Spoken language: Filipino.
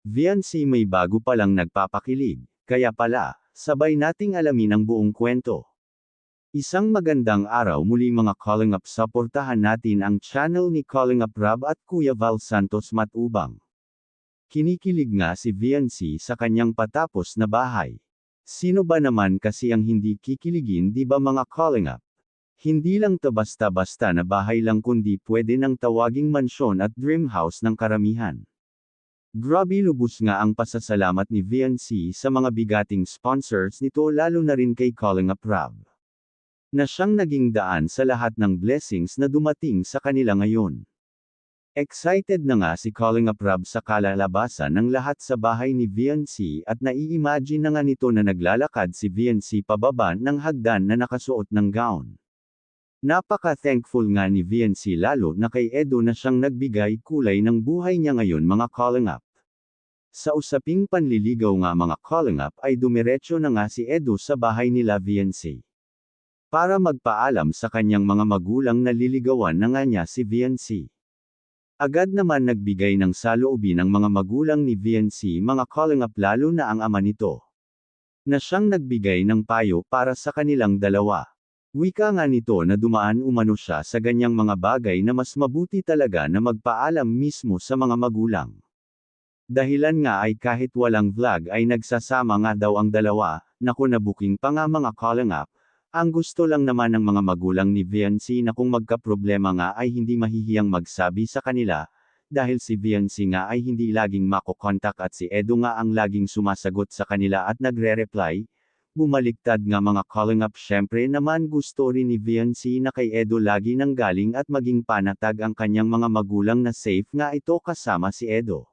Viancy may bago palang nagpapakilig, kaya pala, sabay nating alamin ang buong kwento. Isang magandang araw muli mga Calling Up, suportahan natin ang channel ni Calling Up Rob at Kuya Val Santos Matubang. Kinikilig nga si Viancy sa kanyang patapos na bahay. Sino ba naman kasi ang hindi kikiligin, di ba mga Calling Up? Hindi lang to basta-basta na bahay lang kundi pwede ng tawaging mansyon at dream house ng karamihan. Grabe, lubos nga ang pasasalamat ni Viancy sa mga bigating sponsors nito, lalo na rin kay Calling Up Rob, na siyang naging daan sa lahat ng blessings na dumating sa kanila ngayon. Excited na nga si Calling Up Rob sa kalalabasan ng lahat sa bahay ni Viancy at nai-imagine na nga nito na naglalakad si Viancy pababa ng hagdan na nakasuot ng gown. Napaka-thankful nga ni Viancy lalo na kay Edo na siyang nagbigay kulay ng buhay niya ngayon mga Calling Up. Sa usaping panliligaw nga mga Calling Up ay dumiretso na nga si Edo sa bahay nila Viancy para magpaalam sa kanyang mga magulang na liligawan na nga niya si Viancy. Agad naman nagbigay ng saloobin ang mga magulang ni Viancy mga Calling Up, lalo na ang ama nito, na siyang nagbigay ng payo para sa kanilang dalawa. Wika nga nito na dumaan umano siya sa ganyang mga bagay na mas mabuti talaga na magpaalam mismo sa mga magulang. Dahilan nga ay kahit walang vlog ay nagsasama nga daw ang dalawa, naku na-booking pa nga mga Calling Up. Ang gusto lang naman ng mga magulang ni Viancy na kung magkaproblema nga ay hindi mahihiyang magsabi sa kanila, dahil si Viancy nga ay hindi laging makokontak at si Edo nga ang laging sumasagot sa kanila at nagre-reply. Bumaliktad nga mga Calling Up, syempre naman gusto rin ni Viancy na kay Edo lagi nang galing at maging panatag ang kanyang mga magulang na safe nga ito kasama si Edo.